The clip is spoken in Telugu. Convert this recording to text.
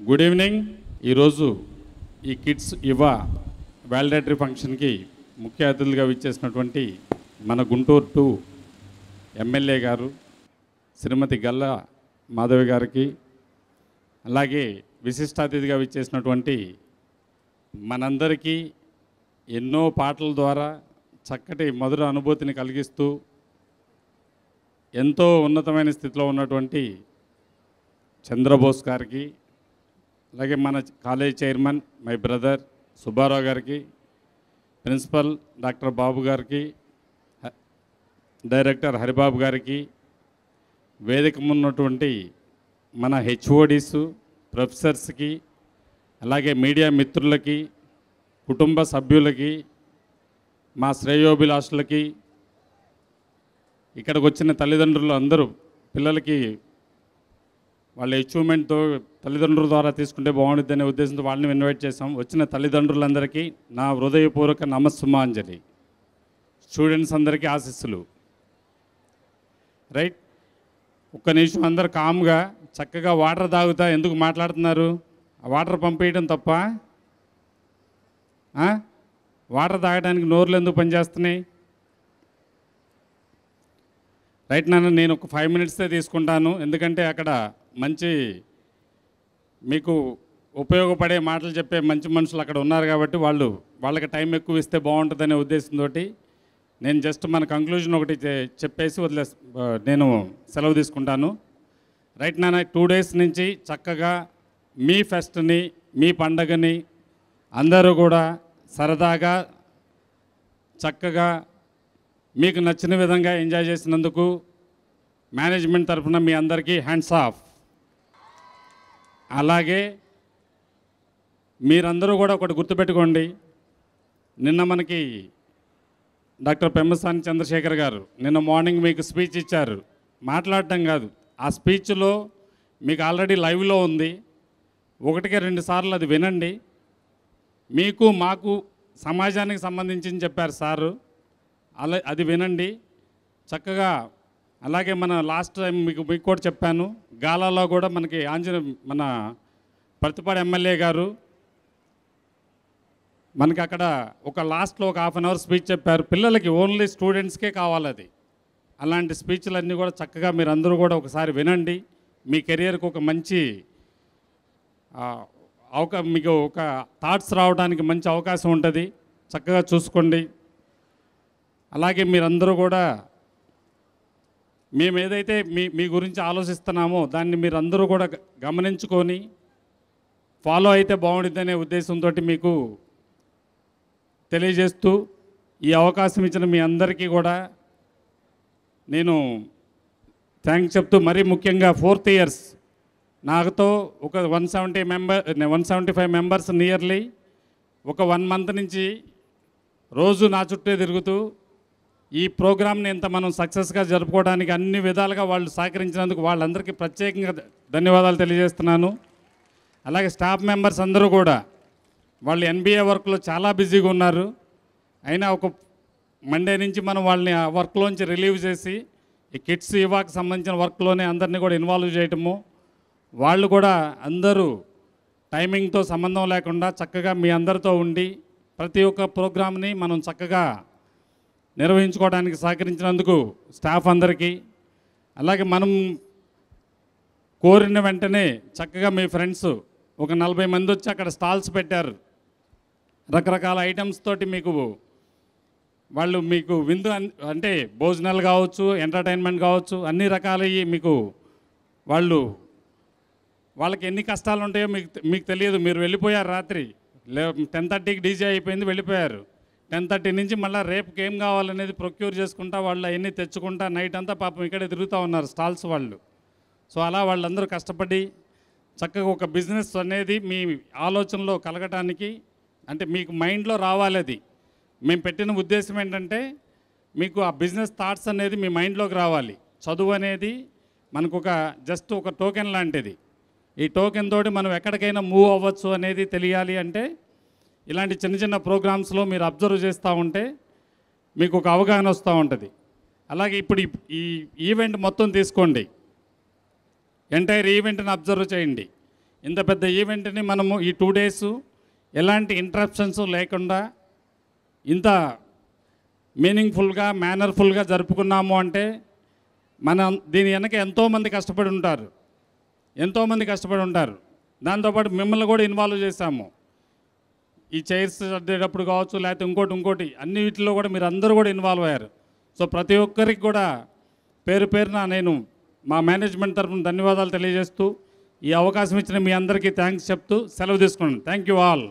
Good evening. ఈరోజు ఈ కిడ్స్ యువ వాలిడేటరీ ఫంక్షన్కి ముఖ్య అతిథులుగా విచ్చేసినటువంటి మన గుంటూరు 2 ఎమ్మెల్యే గారు శ్రీమతి గల్లా మాధవి గారికి, అలాగే విశిష్ట అతిథిగా విచ్చేసినటువంటి మనందరికీ ఎన్నో పాటల ద్వారా చక్కటి మధుర అనుభూతిని కలిగిస్తూ ఎంతో ఉన్నతమైన స్థితిలో ఉన్నటువంటి చంద్రబోస్ గారికి, అలాగే మన college chairman my brother Subbarao గారికి, ప్రిన్సిపల్ డాక్టర్ బాబు గారికి, డైరెక్టర్ హరిబాబు గారికి, వేదిక ఉన్నటువంటి మన హెచ్ఓడీస్, ప్రొఫెసర్స్కి, అలాగే మీడియా మిత్రులకి, కుటుంబ సభ్యులకి, మా శ్రేయోభిలాషులకి, ఇక్కడికి వచ్చిన తల్లిదండ్రులు అందరూ పిల్లలకి వాళ్ళ అచీవ్మెంట్తో తల్లిదండ్రుల ద్వారా తీసుకుంటే బాగుంటుంది అనే ఉద్దేశంతో వాళ్ళని ఇన్వైట్ చేసాం. వచ్చిన తల్లిదండ్రులందరికీ నా హృదయపూర్వక నమస్సుమాంజలి. స్టూడెంట్స్ అందరికీ ఆశీస్సులు. రైట్, ఒక్క నిమిషం అందరు కామ్గా చక్కగా వాటర్ తాగుతా ఎందుకు మాట్లాడుతున్నారు? ఆ వాటర్ పంపేయడం తప్ప? వాటర్ తాగడానికి నోర్లు ఎందుకు పనిచేస్తున్నాయి? రైట్ నాన్న, నేను ఒక 5 minutes తీసుకుంటాను, ఎందుకంటే అక్కడ మంచి మీకు ఉపయోగపడే మాటలు చెప్పే మంచి మనుషులు అక్కడ ఉన్నారు కాబట్టి వాళ్ళకి టైం ఎక్కువ ఇస్తే బాగుంటుందనే ఉద్దేశంతో నేను జస్ట్ మన కంక్లూజన్ ఒకటి చెప్పేసి నేను సెలవు తీసుకుంటాను. రైట్ నాన్న, 2 days నుంచి చక్కగా మీ ఫెస్ట్ని, మీ పండగని అందరూ కూడా సరదాగా చక్కగా మీకు నచ్చిన విధంగా ఎంజాయ్ చేసినందుకు మేనేజ్మెంట్ తరఫున మీ అందరికీ హ్యాండ్స్ ఆఫ్. అలాగే మీరందరూ కూడా ఒకటి గుర్తుపెట్టుకోండి, నిన్న మనకి డాక్టర్ పెమ్మసాని చంద్రశేఖర్ గారు నిన్న మార్నింగ్ మీకు స్పీచ్ ఇచ్చారు. మాట్లాడటం కాదు, ఆ స్పీచ్లో మీకు ఆల్రెడీ లైవ్లో ఉంది, 1-2 సార్లు అది వినండి. మీకు మాకు సమాజానికి సంబంధించి చెప్పారు సారు, అది వినండి చక్కగా. అలాగే మన లాస్ట్ టైం మీకు కూడా చెప్పాను, గాలాలో కూడా మనకి మన ప్రతిపాడు ఎమ్మెల్యే గారు మనకి అక్కడ ఒక లాస్ట్లో ఒక 1/2 hour స్పీచ్ చెప్పారు. పిల్లలకి ఓన్లీ స్టూడెంట్స్కే కావాలి అది. అలాంటి స్పీచ్లన్నీ కూడా చక్కగా మీరు అందరూ కూడా ఒకసారి వినండి. మీ కెరియర్కి ఒక మంచి మీకు ఒక థాట్స్ రావడానికి మంచి అవకాశం ఉంటుంది. చక్కగా చూసుకోండి. అలాగే మీరందరూ కూడా మేము ఏదైతే మీ గురించి ఆలోచిస్తున్నామో దాన్ని మీరందరూ కూడా గమనించుకొని ఫాలో అయితే బాగుంటుందనే ఉద్దేశంతో మీకు తెలియజేస్తూ ఈ అవకాశం ఇచ్చిన మీ అందరికీ కూడా నేను థ్యాంక్స్ చెప్తూ, మరీ ముఖ్యంగా 4th years నాతో ఒక 175 members నియర్లీ ఒక 1 month నుంచి రోజు నా చుట్టే తిరుగుతూ ఈ ప్రోగ్రామ్ని ఇంత మనం సక్సెస్గా జరుపుకోవడానికి అన్ని విధాలుగా వాళ్ళు సహకరించినందుకు వాళ్ళందరికీ ప్రత్యేకంగా ధన్యవాదాలు తెలియజేస్తున్నాను. అలాగే స్టాఫ్ మెంబర్స్ అందరూ కూడా వాళ్ళు NBA వర్క్లో చాలా బిజీగా ఉన్నారు. అయినా ఒక మండే నుంచి మనం వాళ్ళని ఆ వర్క్లోంచి రిలీవ్ చేసి ఈ కిడ్స్ యువకు సంబంధించిన వర్క్లోనే అందరినీ కూడా ఇన్వాల్వ్ చేయటము, వాళ్ళు కూడా అందరూ టైమింగ్తో సంబంధం లేకుండా చక్కగా మీ అందరితో ఉండి ప్రతి ఒక్క ప్రోగ్రామ్ని మనం చక్కగా నిర్వహించుకోవడానికి సహకరించినందుకు స్టాఫ్ అందరికీ, అలాగే మనం కోరిన వెంటనే చక్కగా మీ ఫ్రెండ్స్ ఒక 40 మంది వచ్చి అక్కడ స్టాల్స్ పెట్టారు. రకరకాల ఐటమ్స్ తోటి వాళ్ళు మీకు విందు అంటే భోజనాలు కావచ్చు, ఎంటర్టైన్మెంట్ కావచ్చు, అన్ని రకాలవి మీకు వాళ్ళకి ఎన్ని కష్టాలు ఉంటాయో మీకు తెలియదు. మీరు వెళ్ళిపోయారు రాత్రి 10:30కి డీజే అయిపోయింది, వెళ్ళిపోయారు. 10:30 నుంచి మళ్ళీ రేపుకి ఏం కావాలనేది ప్రొక్యూర్ చేసుకుంటా వాళ్ళు అవన్నీ తెచ్చుకుంటా నైట్ అంతా పాపం ఇక్కడే తిరుగుతూ ఉన్నారు స్టాల్స్ వాళ్ళు. సో అలా వాళ్ళందరూ కష్టపడి చక్కగా ఒక బిజినెస్ అనేది మీ ఆలోచనలో కలగటానికి, అంటే మీకు మైండ్లో రావాలి. అది మేము పెట్టిన ఉద్దేశం ఏంటంటే మీకు ఆ బిజినెస్ థాట్స్ అనేది మీ మైండ్లోకి రావాలి. చదువు అనేది మనకు జస్ట్ ఒక టోకెన్ లాంటిది. ఈ టోకెన్ తోటి మనం ఎక్కడికైనా మూవ్ అవ్వచ్చు అనేది తెలియాలి అంటే ఇలాంటి చిన్న చిన్న ప్రోగ్రామ్స్లో మీరు అబ్జర్వ్ చేస్తూ ఉంటే మీకు ఒక అవగాహన వస్తూ ఉంటుంది. అలాగే ఇప్పుడు ఈ ఈవెంట్ మొత్తం తీసుకోండి, ఎంటైర్ ఈవెంట్ని అబ్జర్వ్ చేయండి. ఇంత పెద్ద ఈవెంట్ని మనము ఈ 2 days ఎలాంటి ఇంటరప్షన్స్ లేకుండా ఇంత మీనింగ్ఫుల్గా మేనర్ఫుల్గా జరుపుకున్నాము అంటే మనం దీని వెనక ఎంతోమంది కష్టపడి ఉంటారు. దాంతోపాటు మిమ్మల్ని కూడా ఇన్వాల్వ్ చేశాము. ఈ చైర్స్ సర్దేటప్పుడు కావచ్చు, లేకపోతే ఇంకోటి అన్ని వీటిలో కూడా మీరు అందరూ కూడా ఇన్వాల్వ్ అయ్యారు. సో ప్రతి ఒక్కరికి కూడా పేరున నేను మా మేనేజ్మెంట్ తరఫున ధన్యవాదాలు తెలియజేస్తూ ఈ అవకాశం ఇచ్చిన మీ అందరికీ థ్యాంక్స్ చెప్తూ సెలవు తీసుకున్నాను. Thank you all.